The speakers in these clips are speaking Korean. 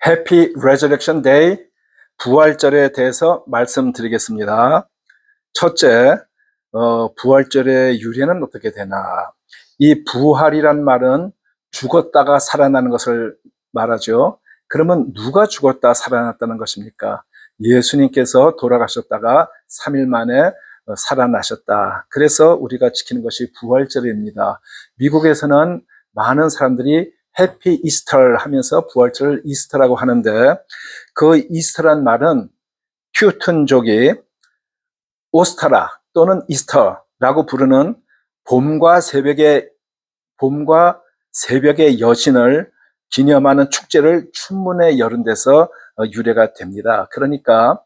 해피 레저렉션 데이 부활절에 대해서 말씀드리겠습니다. 첫째, 부활절의 유래는 어떻게 되나? 이 부활이란 말은 죽었다가 살아나는 것을 말하죠. 그러면 누가 죽었다 살아났다는 것입니까? 예수님께서 돌아가셨다가 3일 만에 살아나셨다. 그래서 우리가 지키는 것이 부활절입니다. 미국에서는 많은 사람들이 해피 이스터 하면서 부활절을 이스터라고 하는데, 그 이스터란 말은 퓨튼족이 오스타라 또는 이스터라고 부르는 봄과 새벽의 여신을 기념하는 축제를 춘문에 여는 데서 유래가 됩니다. 그러니까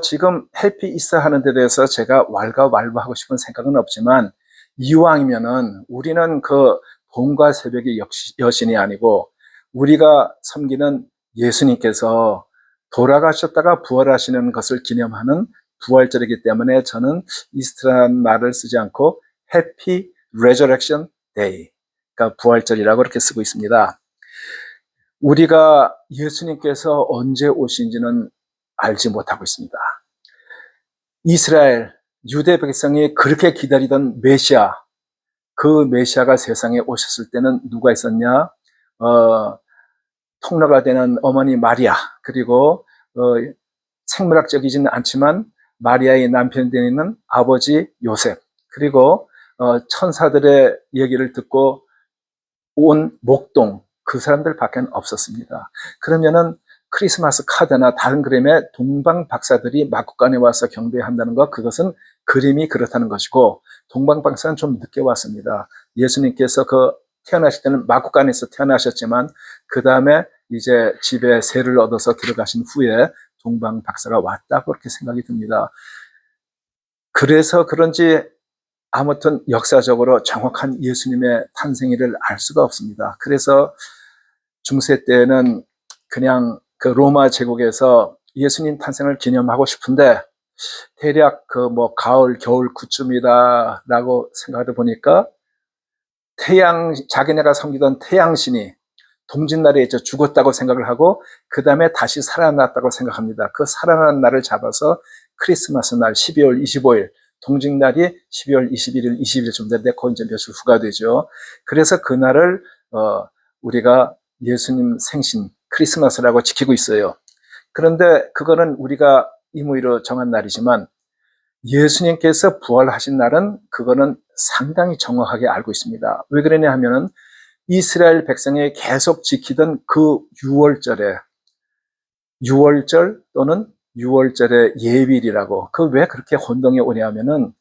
지금 해피 이스터 하는 데 대해서 제가 왈가왈부하고 싶은 생각은 없지만, 이왕이면은 우리는 그 봄과 새벽의 여신이 아니고 우리가 섬기는 예수님께서 돌아가셨다가 부활하시는 것을 기념하는 부활절이기 때문에 저는 이스터라는 말을 쓰지 않고 해피 레저렉션 데이, 그러니까 부활절이라고 이렇게 쓰고 있습니다. 우리가 예수님께서 언제 오신지는 알지 못하고 있습니다. 이스라엘, 유대 백성이 그렇게 기다리던 메시아, 그 메시아가 세상에 오셨을 때는 누가 있었냐? 통로가 되는 어머니 마리아, 그리고 생물학적이지는 않지만 마리아의 남편 되는 아버지 요셉, 그리고 천사들의 얘기를 듣고 온 목동, 그 사람들밖에 없었습니다. 그러면은 크리스마스 카드나 다른 그림에 동방 박사들이 마국간에 와서 경배한다는 것, 그것은 그림이 그렇다는 것이고, 동방 박사는 좀 늦게 왔습니다. 예수님께서 태어나실 때는 마국간에서 태어나셨지만 그 다음에 이제 집에 세를 얻어서 들어가신 후에 동방 박사가 왔다, 그렇게 생각이 듭니다. 그래서 그런지 아무튼 역사적으로 정확한 예수님의 탄생일을 알 수가 없습니다. 그래서 중세 때는 그냥 그 로마 제국에서 예수님 탄생을 기념하고 싶은데, 대략 가을, 겨울 그쯤이다라고 생각하다 보니까 자기네가 섬기던 태양신이 동짓날에 이제 죽었다고 생각을 하고, 그 다음에 다시 살아났다고 생각합니다. 그 살아난 날을 잡아서 크리스마스 날 12월 25일, 동짓날이 12월 21일, 20일쯤 되는데 그 이제 며칠 후가 되죠. 그래서 그날을 우리가 예수님 생신 크리스마스라고 지키고 있어요. 그런데 그거는 우리가 임의로 정한 날이지만, 예수님께서 부활하신 날은 그거는 상당히 정확하게 알고 있습니다. 왜 그러냐 하면은 이스라엘 백성이 계속 지키던 그 6월절 또는 6월절의 예비일이라고, 왜 그렇게 혼동이 오냐면은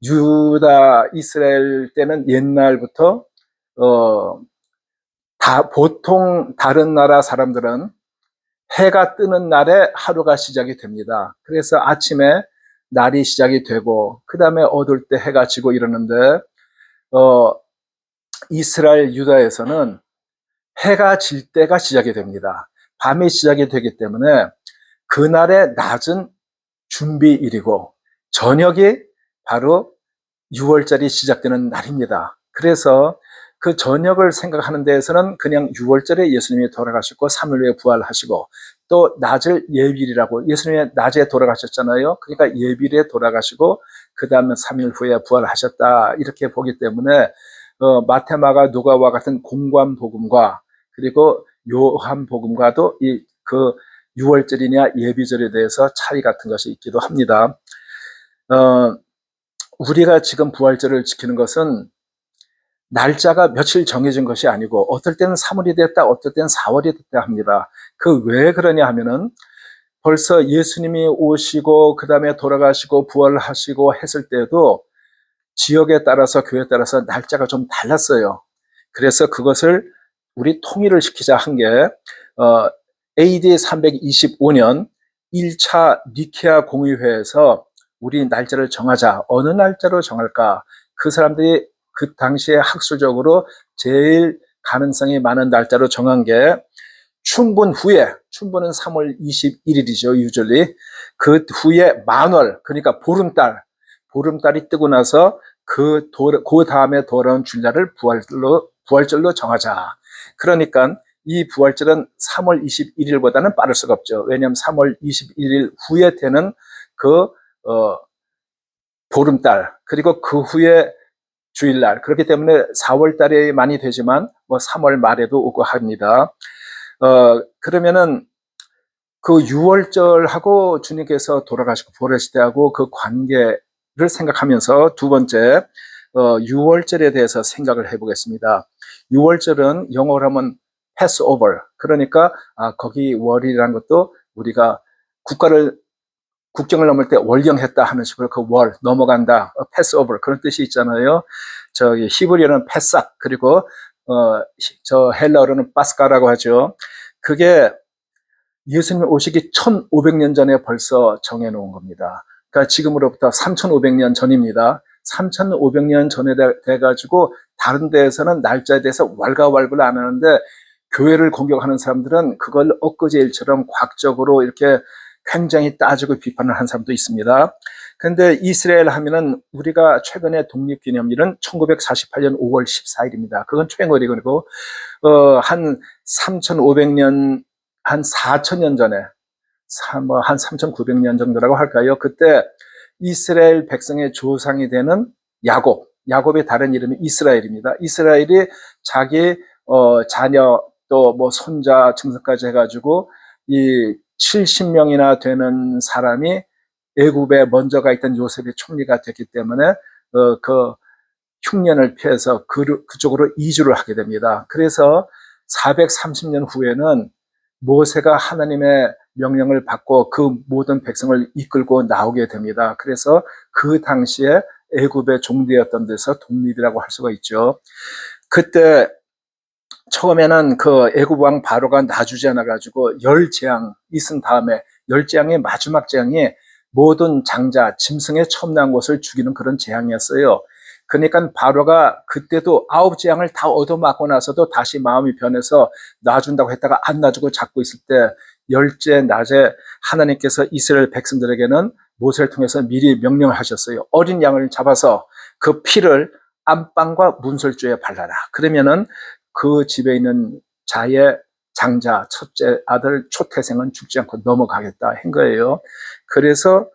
유다 이스라엘 때는 옛날부터 보통 다른 나라 사람들은 해가 뜨는 날에 하루가 시작이 됩니다. 그래서 아침에 날이 시작이 되고 그 다음에 어두울 때 해가 지고 이러는데, 이스라엘 유다에서는 해가 질 때가 시작이 됩니다. 밤이 시작이 되기 때문에 그날의 낮은 준비일이고 저녁이 바로 6월절이 시작되는 날입니다. 그래서 그 저녁을 생각하는 데에서는 그냥 6월절에 예수님이 돌아가셨고 3일 후에 부활하시고, 또 낮을 예비일이라고, 예수님이 낮에 돌아가셨잖아요. 그러니까 예비일에 돌아가시고 그 다음에 3일 후에 부활하셨다, 이렇게 보기 때문에 마태, 마가, 누가와 같은 공관복음과 그리고 요한복음과도 그 6월절이냐 예비절에 대해서 차이 같은 것이 있기도 합니다. 우리가 지금 부활절을 지키는 것은 날짜가 며칠 정해진 것이 아니고, 어떨 때는 3월이 됐다, 어떨 때는 4월이 됐다 합니다. 왜 그러냐 하면은 벌써 예수님이 오시고 그 다음에 돌아가시고 부활하시고 했을 때도 지역에 따라서, 교회에 따라서 날짜가 좀 달랐어요. 그래서 그것을 우리 통일을 시키자 한 게 AD 325년 1차 니케아 공의회에서 우리 날짜를 정하자. 어느 날짜로 정할까? 그 사람들이 그 당시에 학술적으로 제일 가능성이 많은 날짜로 정한 게 춘분 후에, 춘분은 3월 21일이죠, 유절리. 그 후에 만월, 그러니까 보름달이 뜨고 나서 그 다음에 돌아온 주일날을 부활절로 정하자. 그러니까 이 부활절은 3월 21일보다는 빠를 수가 없죠. 왜냐하면 3월 21일 후에 되는 그 보름달, 그리고 그 후에 주일날, 그렇기 때문에 4월 달에 많이 되지만 뭐 3월 말에도 오고 합니다. 그러면은 그 6월절하고 주님께서 돌아가시고 부활하실 때하고 그 관계를 생각하면서 두 번째 6월절에 대해서 생각을 해보겠습니다. 6월절은 영어로 하면 Passover, 그러니까 거기 월이라는 것도 우리가 국경을 넘을 때 월경했다 하는 식으로 그 월 넘어간다, Passover 그런 뜻이 있잖아요. 저기 히브리어는 패삭, 그리고 저 헬라어로는 파스카라고 하죠. 그게 예수님 오시기 1500년 전에 벌써 정해놓은 겁니다. 그러니까 지금으로부터 3500년 전입니다. 3500년 전에 돼가지고 다른 데에서는 날짜에 대해서 왈가왈부를 안 하는데 교회를 공격하는 사람들은 그걸 엊그제 일처럼 과학적으로 이렇게 굉장히 따지고 비판을 한 사람도 있습니다. 근데 이스라엘 하면은 우리가 최근에 독립기념일은 1948년 5월 14일입니다. 그건 최근이고, 한 3500년, 한 4000년 전에, 한 3900년 정도라고 할까요? 그때 이스라엘 백성의 조상이 되는 야곱의 다른 이름이 이스라엘입니다. 이스라엘이 자기 자녀 또 뭐 손자 증손까지 해가지고 이 70명이나 되는 사람이 애굽에 먼저 가 있던 요셉이 총리가 됐기 때문에 그 흉년을 피해서 그쪽으로 이주를 하게 됩니다. 그래서 430년 후에는 모세가 하나님의 명령을 받고 그 모든 백성을 이끌고 나오게 됩니다. 그래서 그 당시에 애굽의 종되었던 데서 독립이라고 할 수가 있죠. 그때 처음에는 그 애굽 왕 바로가 놔주지 않아가지고 열 재앙 있은 다음에 열 재앙의 마지막 재앙이 모든 장자 짐승의 처음 난 것을 죽이는 그런 재앙이었어요. 그러니까 바로가 그때도 9재앙을 다 얻어맞고 나서도 다시 마음이 변해서 놔준다고 했다가 안 놔주고 잡고 있을 때 열째 낮에 하나님께서 이스라엘 백성들에게는 모세를 통해서 미리 명령을 하셨어요. 어린 양을 잡아서 그 피를 안방과 문설주에 발라라. 그러면은 그 집에 있는 자의 장자, 첫째 아들 초태생은 죽지 않고 넘어가겠다 한 거예요. 그래서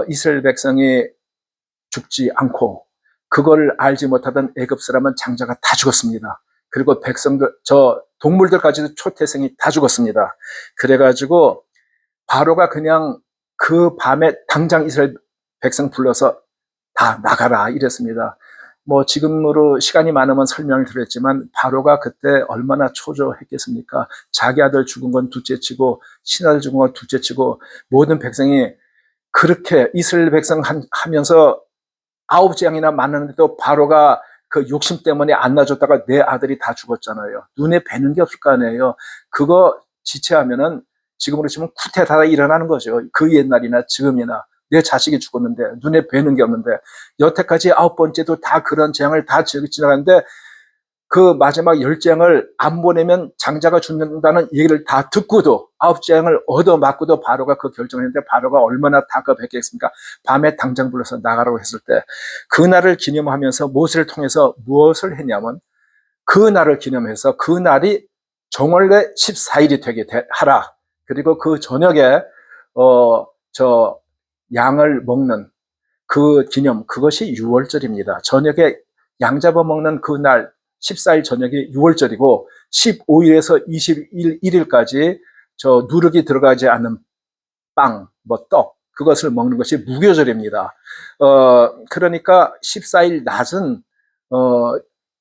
이스라엘 백성이 죽지 않고 그걸 알지 못하던 애굽 사람은 장자가 다 죽었습니다. 그리고 백성들, 저 동물들까지도 초태생이 다 죽었습니다. 그래가지고 바로가 그냥 그 밤에 당장 이스라엘 백성 불러서 다 나가라 이랬습니다. 뭐 지금으로 시간이 많으면 설명을 드렸지만 바로가 그때 얼마나 초조했겠습니까? 자기 아들 죽은 건 둘째치고 친아들 죽은 건 둘째치고 모든 백성이 그렇게 이스라엘 백성 하면서 9재앙이나 많았는데도 바로가 그 욕심 때문에 안 놔줬다가 내 아들이 다 죽었잖아요. 눈에 뵈는 게 없을 거 아니에요. 그거 지체하면은 지금으로 치면 쿠데타가 일어나는 거죠. 그 옛날이나 지금이나 내 자식이 죽었는데 눈에 뵈는 게 없는데 여태까지 9번째도 다 그런 재앙을 다 지나가는데 그 마지막 10재앙을 안 보내면 장자가 죽는다는 얘기를 다 듣고도 9재앙을 얻어맞고도 바로가 그 결정을 했는데 바로가 얼마나 다급했겠습니까? 밤에 당장 불러서 나가라고 했을 때 그날을 기념하면서 모세를 통해서 무엇을 했냐면 그날을 기념해서 그날이 정월내 14일이 되게 하라. 그리고 그 저녁에 저 양을 먹는 그 기념, 그것이 6월절입니다. 저녁에 양 잡아먹는 그날 14일 저녁이 6월절이고 15일에서 21일까지 저 누룩이 들어가지 않는 빵, 뭐 떡, 그것을 먹는 것이 무교절입니다. 그러니까 14일 낮은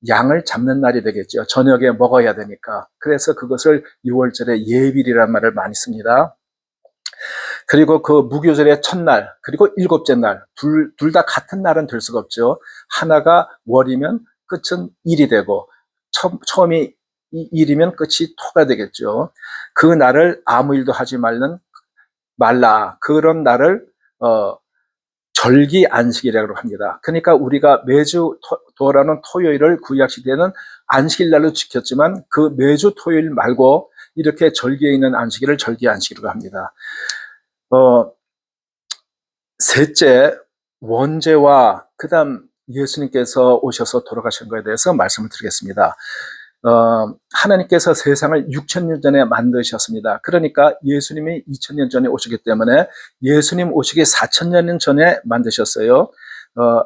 양을 잡는 날이 되겠죠. 저녁에 먹어야 되니까. 그래서 그것을 6월절에 예빌이라는 말을 많이 씁니다. 그리고 그 무교절의 첫날, 그리고 일곱째 날, 둘 다 같은 날은 될 수가 없죠. 하나가 월이면 끝은 일이 되고, 처음이 일이면 끝이 토가 되겠죠. 그 날을 아무 일도 하지 말라. 그런 날을, 절기 안식이라고 합니다. 그러니까 우리가 매주 돌아오는 토요일을 구약시대는 안식일날로 지켰지만 그 매주 토요일 말고 이렇게 절기에 있는 안식일을 절기 안식이라고 합니다. 셋째, 원죄와 그다음 예수님께서 오셔서 돌아가신 것에 대해서 말씀을 드리겠습니다. 하나님께서 세상을 6,000년 전에 만드셨습니다. 그러니까 예수님이 2,000년 전에 오셨기 때문에 예수님 오시기 4,000년 전에 만드셨어요.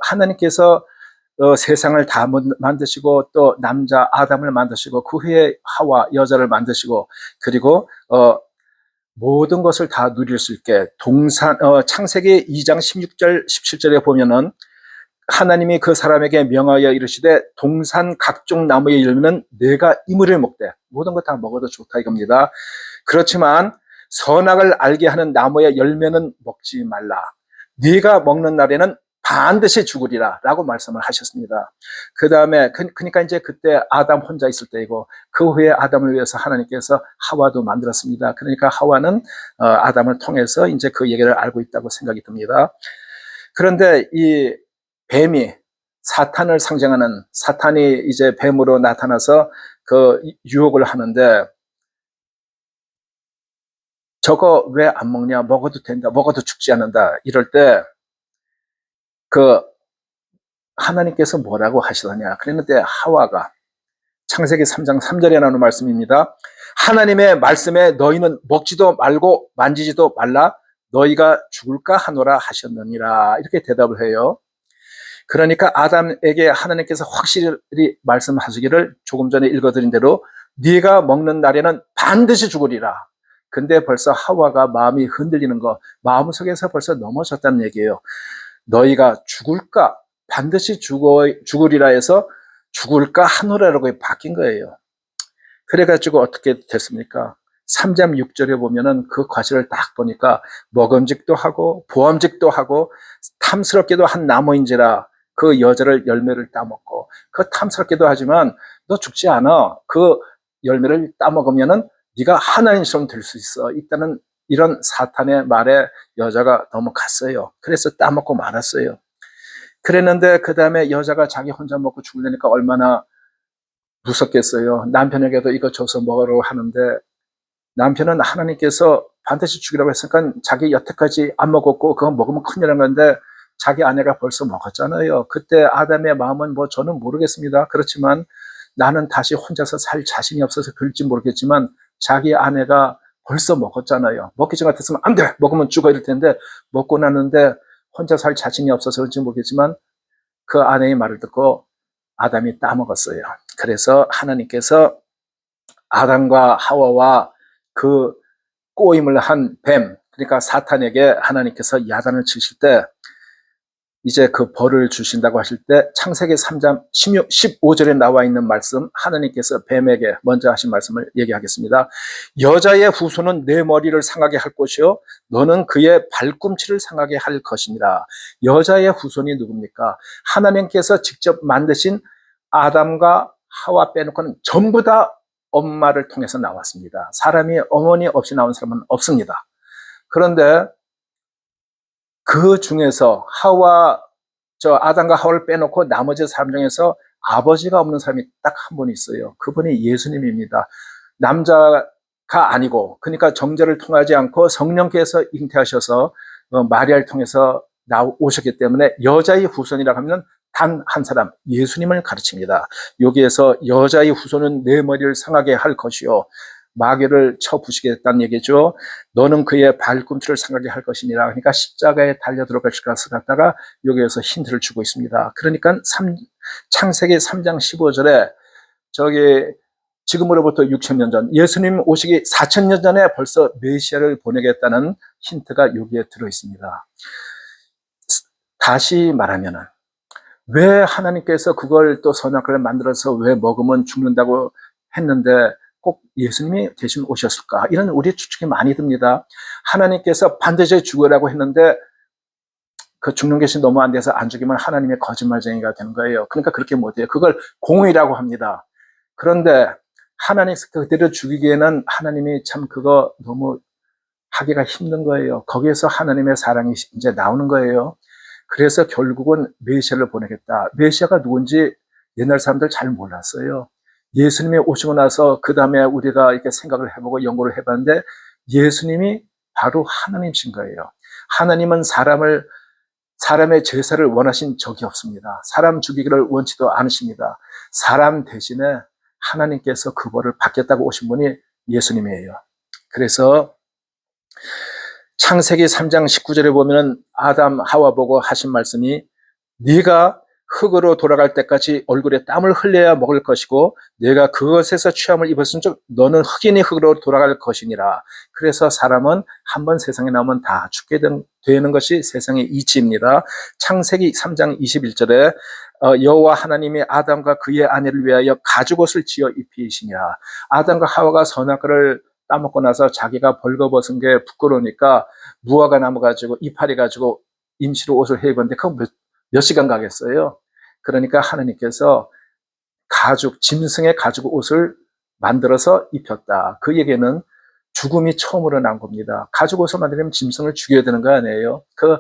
하나님께서 세상을 다 만드시고 또 남자 아담을 만드시고 그 후에 하와 여자를 만드시고 그리고 모든 것을 다 누릴 수 있게 창세기 2장 16절 17절에 보면은 하나님이 그 사람에게 명하여 이르시되 동산 각종 나무의 열매는 내가 이물을 먹되 모든 것 다 먹어도 좋다 이겁니다. 그렇지만 선악을 알게 하는 나무의 열매는 먹지 말라. 네가 먹는 날에는 반드시 죽으리라 라고 말씀을 하셨습니다. 그 다음에 그러니까 이제 그때 아담 혼자 있을 때이고 그 후에 아담을 위해서 하나님께서 하와도 만들었습니다. 그러니까 하와는 아담을 통해서 이제 그 얘기를 알고 있다고 생각이 듭니다. 그런데 이 뱀이 사탄을 상징하는 사탄이 이제 뱀으로 나타나서 그 유혹을 하는데 저거 왜 안 먹냐? 먹어도 된다. 먹어도 죽지 않는다. 이럴 때 그 하나님께서 뭐라고 하시더냐? 그랬는데 하와가 창세기 3장 3절에 나오는 말씀입니다. 하나님의 말씀에 너희는 먹지도 말고 만지지도 말라. 너희가 죽을까 하노라 하셨느니라. 이렇게 대답을 해요. 그러니까 아담에게 하나님께서 확실히 말씀하시기를 조금 전에 읽어드린 대로 네가 먹는 날에는 반드시 죽으리라. 근데 벌써 하와가 마음이 흔들리는 거 마음속에서 벌써 넘어졌다는 얘기예요. 너희가 죽을까? 반드시 죽으리라 해서 죽을까 하노라라고 바뀐 거예요. 그래가지고 어떻게 됐습니까? 3장 6절에 보면은 그 과실을 딱 보니까 먹음직도 하고 보암직도 하고 탐스럽게도 한 나무인지라 그 여자를 열매를 따먹고 그 탐스럽게도 하지만 너 죽지 않아. 그 열매를 따먹으면은 네가 하나님처럼 될 수 있어. 일단은 이런 사탄의 말에 여자가 넘어갔어요. 그래서 따먹고 말았어요. 그랬는데 그 다음에 여자가 자기 혼자 먹고 죽으려니까 얼마나 무섭겠어요. 남편에게도 이거 줘서 먹으라고 하는데 남편은 하나님께서 반드시 죽이라고 했으니까 자기 여태까지 안 먹었고 그거 먹으면 큰일 난 건데 자기 아내가 벌써 먹었잖아요. 그때 아담의 마음은 뭐 저는 모르겠습니다. 그렇지만 나는 다시 혼자서 살 자신이 없어서 그럴지 모르겠지만 자기 아내가 벌써 먹었잖아요. 먹기 전 같았으면 안 돼! 먹으면 죽어 이럴 텐데 먹고 나는데 혼자 살 자신이 없어서 그런지 모르겠지만 그 아내의 말을 듣고 아담이 따먹었어요. 그래서 하나님께서 아담과 하와와 그 꼬임을 한 뱀, 그러니까 사탄에게 하나님께서 야단을 치실 때 이제 그 벌을 주신다고 하실 때 창세기 3장 15절에 나와 있는 말씀 하나님께서 뱀에게 먼저 하신 말씀을 얘기하겠습니다. 여자의 후손은 내 머리를 상하게 할 것이요 너는 그의 발꿈치를 상하게 할 것이니라. 여자의 후손이 누굽니까? 하나님께서 직접 만드신 아담과 하와 빼놓고는 전부 다 엄마를 통해서 나왔습니다. 사람이 어머니 없이 나온 사람은 없습니다. 그런데 그 중에서 아담과 하와를 빼놓고 나머지 사람 중에서 아버지가 없는 사람이 딱 한 분 있어요. 그분이 예수님입니다. 남자가 아니고, 그러니까 정제를 통하지 않고 성령께서 잉태하셔서 마리아를 통해서 오셨기 때문에 여자의 후손이라고 하면 단 한 사람, 예수님을 가르칩니다. 여기에서 여자의 후손은 내 머리를 상하게 할 것이요. 마귀를 쳐부시겠다는 얘기죠. 너는 그의 발꿈치를 상하게 할 것이니라. 그러니까 십자가에 달려 들어갈 것을 갖다가 여기에서 힌트를 주고 있습니다. 그러니까 창세기 3장 15절에 지금으로부터 6,000년 전 예수님 오시기 4,000년 전에 벌써 메시아를 보내겠다는 힌트가 여기에 들어있습니다. 다시 말하면은 왜 하나님께서 그걸 또 선악을 만들어서 왜 먹으면 죽는다고 했는데 꼭 예수님이 대신 오셨을까? 이런 우리 추측이 많이 듭니다. 하나님께서 반드시 죽으라고 했는데 그 죽는 것이 너무 안 돼서 안 죽이면 하나님의 거짓말쟁이가 되는 거예요. 그러니까 그렇게 못해요. 그걸 공의라고 합니다. 그런데 하나님께서 그대로 죽이기에는 하나님이 참 그거 너무 하기가 힘든 거예요. 거기에서 하나님의 사랑이 이제 나오는 거예요. 그래서 결국은 메시아를 보내겠다. 메시아가 누군지 옛날 사람들 잘 몰랐어요. 예수님이 오시고 나서 그 다음에 우리가 이렇게 생각을 해보고 연구를 해봤는데 예수님이 바로 하나님이신 거예요. 하나님은 사람의 제사를 원하신 적이 없습니다. 사람 죽이기를 원치도 않으십니다. 사람 대신에 하나님께서 그 벌을 받겠다고 오신 분이 예수님이에요. 그래서 창세기 3장 19절에 보면은 아담 하와 보고 하신 말씀이 네가 흙으로 돌아갈 때까지 얼굴에 땀을 흘려야 먹을 것이고 내가 그것에서 취함을 입었은즉 너는 흙이니 흙으로 돌아갈 것이니라. 그래서 사람은 한번 세상에 나오면 다 죽게 되는 것이 세상의 이치입니다. 창세기 3장 21절에 여호와 하나님이 아담과 그의 아내를 위하여 가죽옷을 지어 입히시니라. 아담과 하와가 선악과를 따먹고 나서 자기가 벌거벗은 게 부끄러우니까 무화과 나무 가지고 이파리 가지고 임시로 옷을 해 입었는데 그거 몇 시간 가겠어요. 그러니까 하나님께서 짐승의 가죽 옷을 만들어서 입혔다. 그 얘기는 죽음이 처음으로 난 겁니다. 가죽 옷을 만들려면 짐승을 죽여야 되는 거 아니에요. 그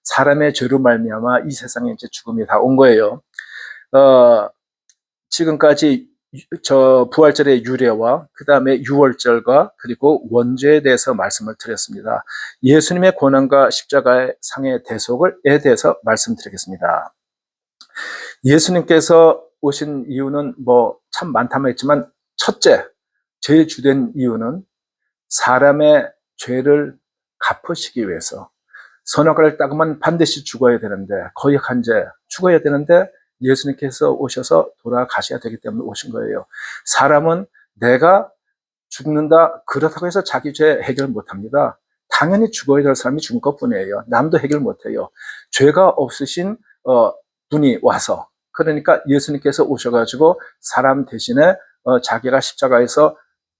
사람의 죄로 말미암아 이 세상에 이제 죽음이 다 온 거예요. 지금까지 부활절의 유래와 그 다음에 유월절과 그리고 원죄에 대해서 말씀을 드렸습니다. 예수님의 고난과 십자가의 상의 대속에 대해서 말씀드리겠습니다. 예수님께서 오신 이유는 뭐 참 많다면 했지만 첫째, 제일 주된 이유는 사람의 죄를 갚으시기 위해서 선악과를 따가면 반드시 죽어야 되는데 거역한 죄 죽어야 되는데 예수님께서 오셔서 돌아가셔야 되기 때문에 오신 거예요. 사람은 내가 죽는다 그렇다고 해서 자기 죄 해결 못합니다. 당연히 죽어야 될 사람이 죽을 것뿐이에요. 남도 해결 못해요. 죄가 없으신 분이 와서 그러니까 예수님께서 오셔가지고 사람 대신에 자기가 십자가에서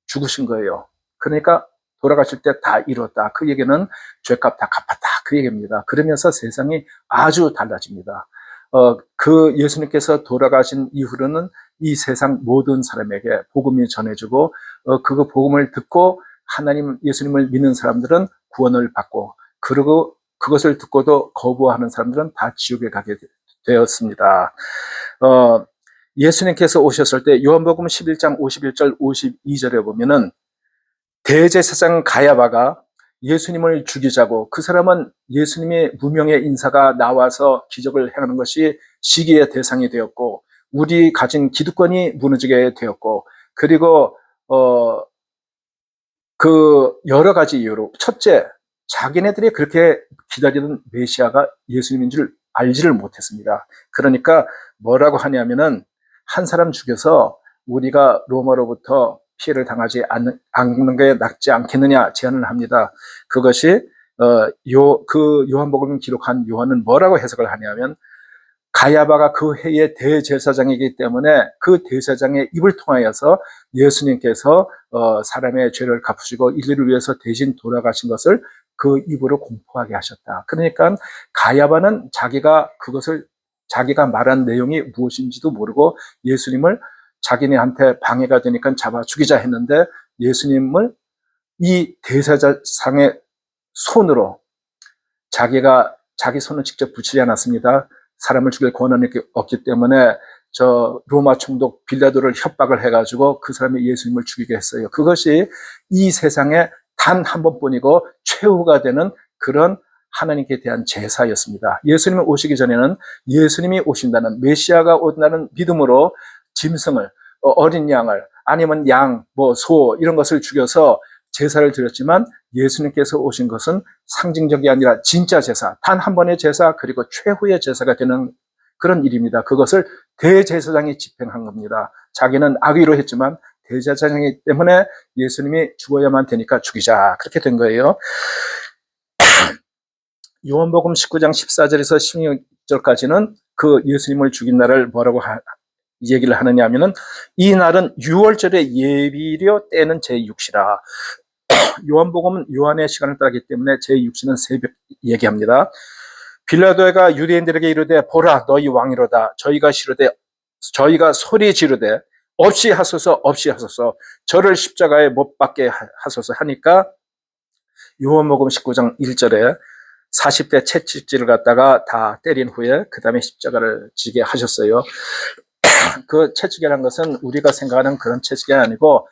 죽으신 거예요. 그러니까 돌아가실 때 다 이뤘다. 그 얘기는 죄값 다 갚았다. 그 얘기입니다. 그러면서 세상이 아주 달라집니다. 그 예수님께서 돌아가신 이후로는 이 세상 모든 사람에게 복음이 전해지고 그 복음을 듣고 하나님 예수님을 믿는 사람들은 구원을 받고 그리고 그것을 듣고도 거부하는 사람들은 다 지옥에 가게 되었습니다. 예수님께서 오셨을 때 요한복음 11장 51절 52절에 보면은 대제사장 가야바가 예수님을 죽이자고 그 사람은 예수님의 무명의 인사가 나와서 기적을 행하는 것이 시기의 대상이 되었고 우리 가진 기득권이 무너지게 되었고 그리고 그 여러 가지 이유로 첫째 자기네들이 그렇게 기다리던 메시아가 예수님인 줄 알지를 못했습니다. 그러니까 뭐라고 하냐면은 한 사람 죽여서 우리가 로마로부터 피해를 당하지 않는 게 낫지 않겠느냐 제안을 합니다. 그것이 그 요한복음을 기록한 요한은 뭐라고 해석을 하냐면 가야바가 그 해의 대제사장이기 때문에 그 대제사장의 입을 통하여서 예수님께서 사람의 죄를 갚으시고 인류를 위해서 대신 돌아가신 것을 그 입으로 공포하게 하셨다. 그러니까 가야바는 자기가 말한 내용이 무엇인지도 모르고 예수님을 자기네한테 방해가 되니까 잡아 죽이자 했는데 예수님을 이 대제사장의 손으로 자기 손을 직접 붙이지 않았습니다. 사람을 죽일 권한이 없기 때문에 로마 총독 빌라도를 협박을 해가지고 그 사람이 예수님을 죽이게 했어요. 그것이 이 세상에 단 한 번뿐이고 최후가 되는 그런 하나님께 대한 제사였습니다. 예수님이 오시기 전에는 예수님이 오신다는 메시아가 온다는 믿음으로 짐승을 어린 양을 아니면 양, 소 이런 것을 죽여서 제사를 드렸지만 예수님께서 오신 것은 상징적이 아니라 진짜 제사, 단 한 번의 제사 그리고 최후의 제사가 되는 그런 일입니다. 그것을 대제사장이 집행한 겁니다. 자기는 악의로 했지만 대제사장이기 때문에 예수님이 죽어야만 되니까 죽이자 그렇게 된 거예요. 요한복음 19장 14절에서 16절까지는 그 예수님을 죽인 날을 뭐라고 얘기를 하느냐 하면은 이 날은 유월절의 예비려 때는 제6시라. 요한복음은 요한의 시간을 따르기 때문에 제6시는 새벽 얘기합니다. 빌라도가 유대인들에게 이르되 보라 너희 왕이로다. 저희가 소리 지르되 없이 하소서 저를 십자가에 못 박게 하소서 하니까 요한복음 19장 1절에 40대 채찍질을 갖다가 다 때린 후에 그 다음에 십자가를 지게 하셨어요. 그 채찍이라는 것은 우리가 생각하는 그런 채찍이 아니고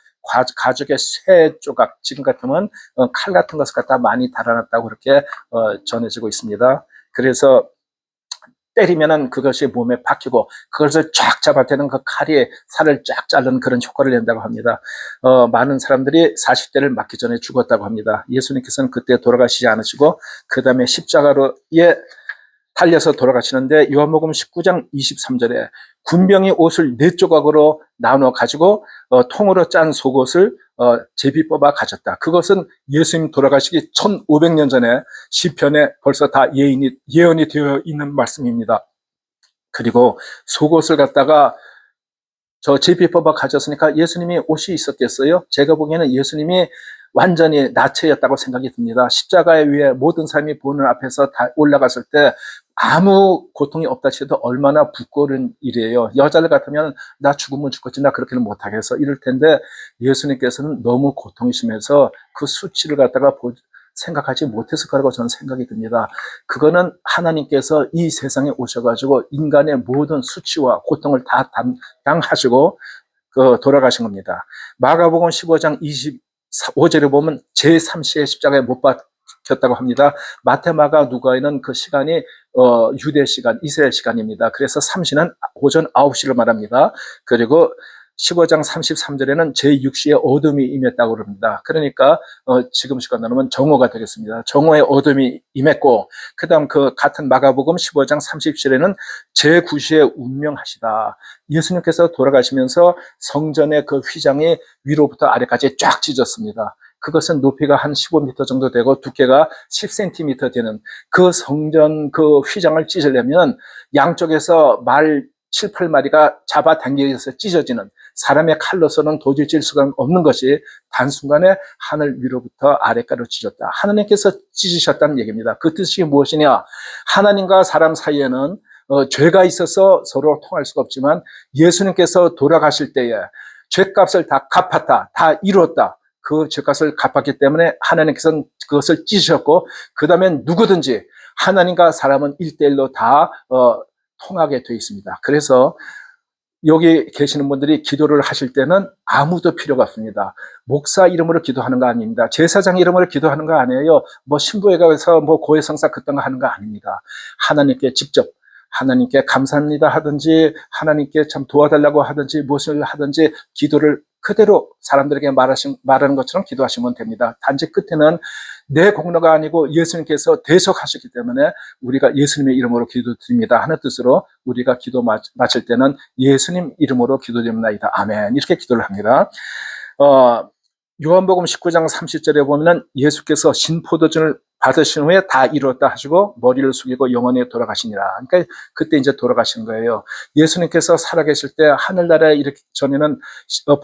가죽의 쇠 조각, 지금 같으면 칼 같은 것을 갖다 많이 달아놨다고 그렇게 전해지고 있습니다. 그래서 때리면은 그것이 몸에 박히고 그것을 쫙 잡아대는 그 칼이 살을 쫙 자르는 그런 효과를 낸다고 합니다. 많은 사람들이 40대를 맞기 전에 죽었다고 합니다. 예수님께서는 그때 돌아가시지 않으시고 그 다음에 십자가로에 달려서 돌아가시는데 요한복음 19장 23절에 군병이 옷을 4조각으로 나눠 가지고 통으로 짠 속옷을 제비 뽑아 가졌다. 그것은 예수님 돌아가시기 1500년 전에 시편에 벌써 다 예언이 되어 있는 말씀입니다. 그리고 속옷을 갖다가 저 제비 뽑아 가졌으니까 예수님이 옷이 있었겠어요? 제가 보기에는 예수님이 완전히 나체였다고 생각이 듭니다. 십자가에 위에 모든 사람이 보는 앞에서 다 올라갔을 때 아무 고통이 없다 해도 얼마나 부끄러운 일이에요. 여자들 같으면 나 죽으면 죽겠지, 나 그렇게는 못하겠어 이럴 텐데 예수님께서는 너무 고통이 심해서 그 수치를 갖다가 생각하지 못했을 거라고 저는 생각이 듭니다. 그거는 하나님께서 이 세상에 오셔가지고 인간의 모든 수치와 고통을 다 담당하시고 돌아가신 겁니다. 마가복음 15장 25절에 보면 제3시의 십자가에 못 박혔다고 합니다. 마태, 마가, 누가에는 그 시간이 유대 시간, 이스라엘 시간입니다. 그래서 3시는 오전 9시를 말합니다. 그리고 15장 33절에는 제6시의 어둠이 임했다고 그럽니다. 그러니까 지금 시간으로 하면 정오가 되겠습니다. 정오의 어둠이 임했고 그 다음 그 같은 마가복음 15장 30절에는 제9시에 운명하시다. 예수님께서 돌아가시면서 성전의 그 휘장이 위로부터 아래까지 쫙 찢었습니다. 그것은 높이가 한 15m 정도 되고 두께가 10cm 되는 그 성전 그 휘장을 찢으려면 양쪽에서 말 7, 8마리가 잡아당겨서 찢어지는 사람의 칼로서는 도저히 찢을 수가 없는 것이 단순간에 하늘 위로부터 아래까지로 찢었다. 하나님께서 찢으셨다는 얘기입니다. 그 뜻이 무엇이냐? 하나님과 사람 사이에는 죄가 있어서 서로 통할 수가 없지만 예수님께서 돌아가실 때에 죄값을 다 갚았다. 다 이루었다. 그 죄값을 갚았기 때문에 하나님께서는 그것을 찢으셨고 그 다음에 누구든지 하나님과 사람은 1대1로 다 통하게 되어 있습니다. 그래서 여기 계시는 분들이 기도를 하실 때는 아무도 필요가 없습니다. 목사 이름으로 기도하는 거 아닙니다. 제사장 이름으로 기도하는 거 아니에요. 뭐 신부에 가서 뭐 고해성사 그딴 거 하는 거 아닙니다. 하나님께 직접 하나님께 감사합니다 하든지 하나님께 참 도와달라고 하든지 무엇을 하든지 기도를 그대로 사람들에게 말하는 것처럼 기도하시면 됩니다. 단지 끝에는 내 공로가 아니고 예수님께서 대속하셨기 때문에 우리가 예수님의 이름으로 기도드립니다 하는 뜻으로 우리가 기도 마칠 때는 예수님 이름으로 기도드립니다. 아멘. 이렇게 기도를 합니다. 요한복음 19장 30절에 보면 예수께서 신포도주를 받으신 후에 다 이루었다 하시고 머리를 숙이고 영원히 돌아가시니라. 그러니까 그때 이제 돌아가신 거예요. 예수님께서 살아계실 때 하늘나라에 이렇게 전에는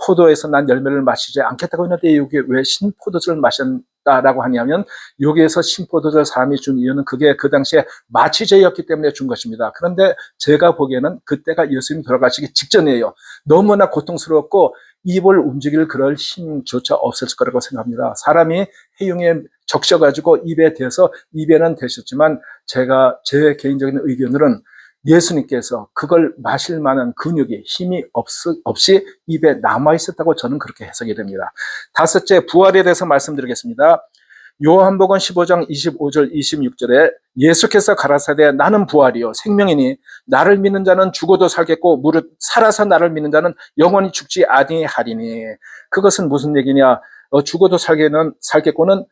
포도에서 난 열매를 마시지 않겠다고 했는데 여기 왜 신포도주를 마셨다라고 하냐면 여기에서 신포도주 사람이 준 이유는 그게 그 당시에 마취제였기 때문에 준 것입니다. 그런데 제가 보기에는 그때가 예수님 돌아가시기 직전이에요. 너무나 고통스럽고 입을 움직일 그럴 힘조차 없었을 거라고 생각합니다. 사람이 해용에 적셔가지고 입에 대서 입에는 되셨지만 제가 제 개인적인 의견으로는 예수님께서 그걸 마실 만한 근육이 힘이 없이 입에 남아 있었다고 저는 그렇게 해석이 됩니다. 다섯째, 부활에 대해서 말씀드리겠습니다. 요한복음 15장 25절 26절에 예수께서 가라사대 나는 부활이요 생명이니 나를 믿는 자는 죽어도 살겠고 무릇 살아서 나를 믿는 자는 영원히 죽지 아니하리니. 그것은 무슨 얘기냐? 죽어도 살겠고는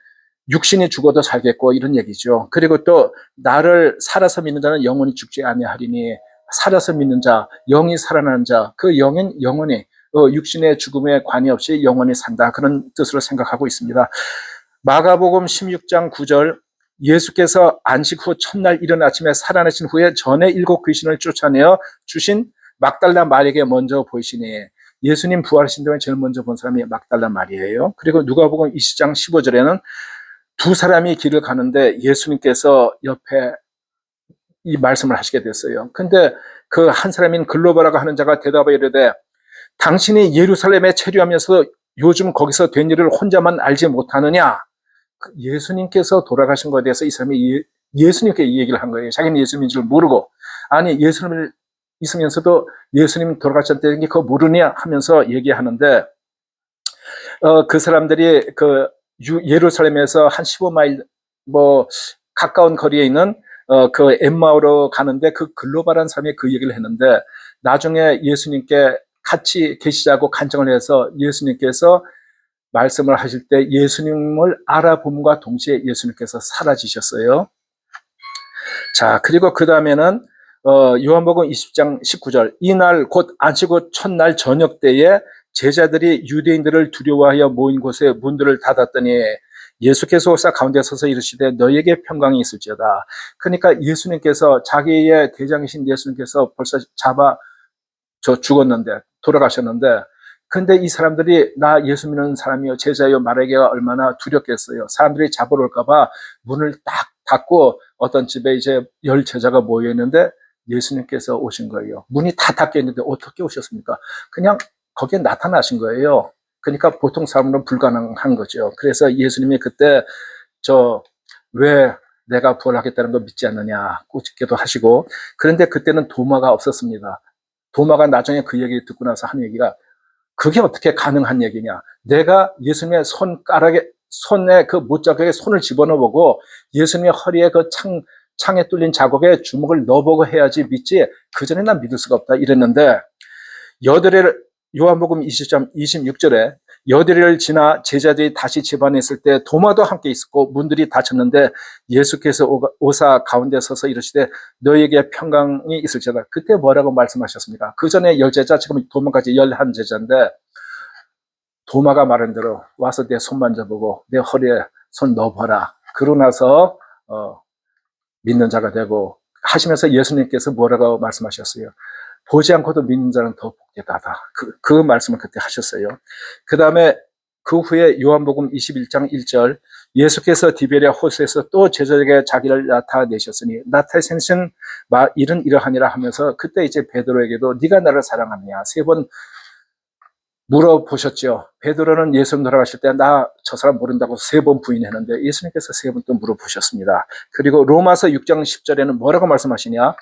육신이 죽어도 살겠고 이런 얘기죠. 그리고 또 나를 살아서 믿는 자는 영원히 죽지 아니하리니. 살아서 믿는 자, 영이 살아나는 자, 그 영은 영원히 육신의 죽음에 관계없이 영원히 산다. 그런 뜻으로 생각하고 있습니다. 마가복음 16장 9절 예수께서 안식 후 첫날 이른 아침에 살아나신 후에 전에 7 귀신을 쫓아내어 주신 막달라 마리에게 먼저 보이시니. 예수님 부활하신 다음에 제일 먼저 본 사람이 막달라 마리예요. 그리고 누가복음 20장 15절에는 두 사람이 길을 가는데 예수님께서 옆에 이 말씀을 하시게 됐어요. 근데 그 한 사람인 글로바라고 하는 자가 대답하여 이르되 당신이 예루살렘에 체류하면서 요즘 거기서 된 일을 혼자만 알지 못하느냐? 예수님께서 돌아가신 것에 대해서 이 사람이 예수님께 이 얘기를 한 거예요. 자기는 예수님인 줄 모르고. 아니 예수님을 있으면서도 예수님 돌아가셨다는 게 그거 모르냐 하면서 얘기하는데 그 사람들이 그 예루살렘에서 한 15마일 뭐 가까운 거리에 있는 그 엠마오로 가는데 그 글로벌한 삶에 그 얘기를 했는데 나중에 예수님께 같이 계시자고 간청을 해서 예수님께서 말씀을 하실 때 예수님을 알아봄과 동시에 예수님께서 사라지셨어요. 자, 그리고 그 다음에는 요한복음 20장 19절 이날 곧 안식일 첫날 저녁 때에 제자들이 유대인들을 두려워하여 모인 곳에 문들을 닫았더니 예수께서 오사 가운데 서서 이르시되 너에게 평강이 있을지어다. 그러니까 예수님께서 자기의 대장이신 예수님께서 벌써 죽었는데 돌아가셨는데 근데 이 사람들이 나 예수 믿는 사람이요 제자요 말하기가 얼마나 두렵겠어요. 사람들이 잡으러 올까봐 문을 딱 닫고 어떤 집에 이제 10 제자가 모여 있는데 예수님께서 오신 거예요. 문이 다 닫혀 있는데 어떻게 오셨습니까? 그냥 거기에 나타나신 거예요. 그러니까 보통 사람은 불가능한 거죠. 그래서 예수님이 그때 왜 내가 부활하겠다는 거 믿지 않느냐 꾸짖기도 하시고 그런데 그때는 도마가 없었습니다. 도마가 나중에 그 얘기 듣고 나서 한 얘기가 그게 어떻게 가능한 얘기냐. 내가 예수님의 손에 그 못자국에 손을 집어넣어보고 예수님의 허리에 그 창에 뚫린 자국에 주먹을 넣어보고 해야지 믿지. 그 전에 난 믿을 수가 없다 이랬는데 요한복음 20장 26절에 여드레를 지나 제자들이 다시 집안에 있을 때 도마도 함께 있었고 문들이 닫혔는데 예수께서 오사 가운데 서서 이르시되 너에게 평강이 있을지어다. 그때 뭐라고 말씀하셨습니까? 그 전에 10제자 지금 도마까지 11제자인데 도마가 말한 대로 와서 내 손 만져보고 내 허리에 손 넣어봐라. 그러고 나서 믿는 자가 되고 하시면서 예수님께서 뭐라고 말씀하셨어요? 보지 않고도 믿는 자는 더 복되다. 그 말씀을 그때 하셨어요. 그 다음에 그 후에 요한복음 21장 1절 예수께서 디베랴 호수에서 또 제자에게 자기를 나타내셨으니 나타내신 일은 이러하니라 하면서 그때 이제 베드로에게도 네가 나를 사랑하느냐 3번 물어보셨죠. 베드로는 예수님 돌아가실 때 나 저 사람 모른다고 3번 부인했는데 예수님께서 3번 또 물어보셨습니다. 그리고 로마서 6장 10절에는 뭐라고 말씀하시냐?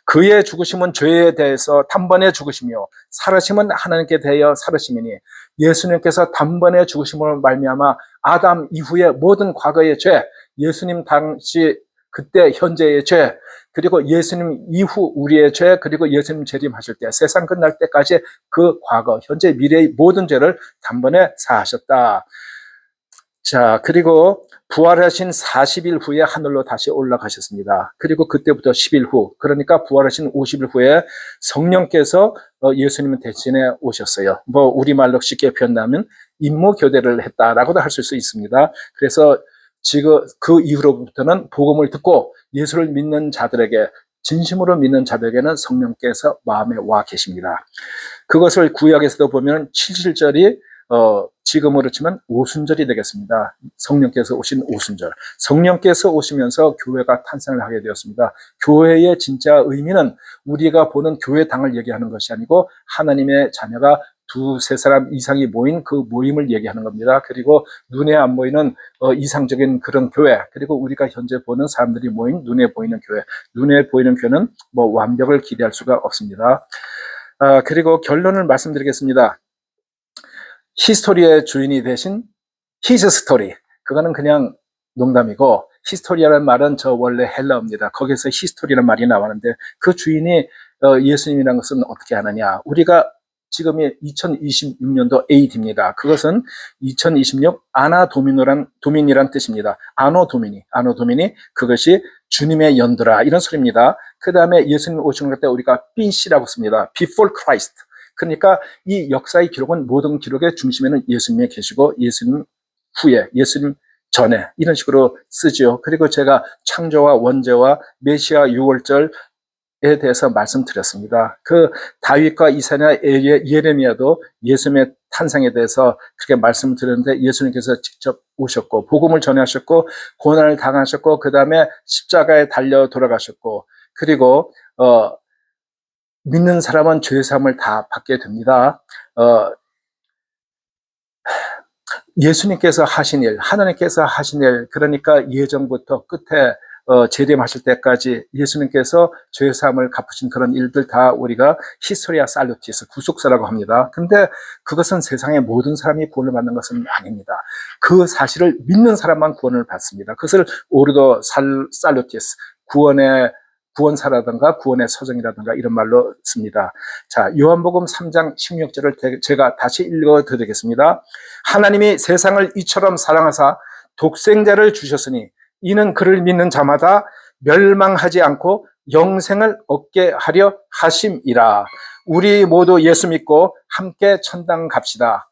그의 죽으심은 죄에 대해서 단번에 죽으시며 살으심은 하나님께 대하여 살으심이니 예수님께서 단번에 죽으심으로 말미암아 아담 이후의 모든 과거의 죄, 예수님 당시 그때 현재의 죄, 그리고 예수님 이후 우리의 죄, 그리고 예수님 재림하실 때 세상 끝날 때까지 그 과거, 현재, 미래의 모든 죄를 단번에 사하셨다. 자, 그리고 부활하신 40일 후에 하늘로 다시 올라가셨습니다. 그리고 그때부터 10일 후, 그러니까 부활하신 50일 후에 성령께서 예수님 대신에 오셨어요. 우리말로 쉽게 표현하면 임무교대를 했다라고도 할 수 있습니다. 그래서 지금 그 이후로부터는 복음을 듣고 예수를 믿는 자들에게 진심으로 믿는 자들에게는 성령께서 마음에 와 계십니다. 그것을 구약에서도 보면 7절이 지금으로 치면 오순절이 되겠습니다. 성령께서 오신 오순절. 성령께서 오시면서 교회가 탄생을 하게 되었습니다. 교회의 진짜 의미는 우리가 보는 교회당을 얘기하는 것이 아니고 하나님의 자녀가 2-3사람 이상이 모인 그 모임을 얘기하는 겁니다. 그리고 눈에 안 보이는 이상적인 그런 교회, 그리고 우리가 현재 보는 사람들이 모인 눈에 보이는 교회. 눈에 보이는 교회는 완벽을 기대할 수가 없습니다. 그리고 결론을 말씀드리겠습니다. 히스토리의 주인이 되신 히즈 스토리. 그거는 그냥 농담이고 히스토리라는 말은 원래 헬라어입니다. 거기서 히스토리라는 말이 나왔는데 그 주인이 예수님이라는 것은 어떻게 하느냐. 우리가 지금이 2026년도 AD입니다. 그것은 2026 아나 도민이란 뜻입니다. 아노 도미니 그것이 주님의 연도라 이런 소리입니다. 그 다음에 예수님 오시는 때 우리가 BC라고 씁니다. Before Christ. 그러니까 이 역사의 기록은 모든 기록의 중심에는 예수님이 계시고 예수님 후에, 예수님 전에 이런 식으로 쓰죠. 그리고 제가 창조와 원죄와 메시아 6월절에 대해서 말씀드렸습니다. 그 다윗과 이사야 예레미야도 예수님의 탄생에 대해서 그렇게 말씀드렸는데 예수님께서 직접 오셨고 복음을 전하셨고 고난을 당하셨고 그 다음에 십자가에 달려 돌아가셨고 그리고 믿는 사람은 죄 사함을 다 받게 됩니다. 예수님께서 하신 일, 하나님께서 하신 일, 그러니까 예전부터 끝에 재림하실 때까지 예수님께서 죄 사함을 갚으신 그런 일들 다 우리가 히스토리아 살루티스, 구속사라고 합니다. 근데 그것은 세상의 모든 사람이 구원을 받는 것은 아닙니다. 그 사실을 믿는 사람만 구원을 받습니다. 그것을 오르도 살루티스, 구원사라든가 구원의 서정이라든가 이런 말로 씁니다. 자, 요한복음 3장 16절을 제가 다시 읽어 드리겠습니다. 하나님이 세상을 이처럼 사랑하사 독생자를 주셨으니 이는 그를 믿는 자마다 멸망하지 않고 영생을 얻게 하려 하심이라. 우리 모두 예수 믿고 함께 천당 갑시다.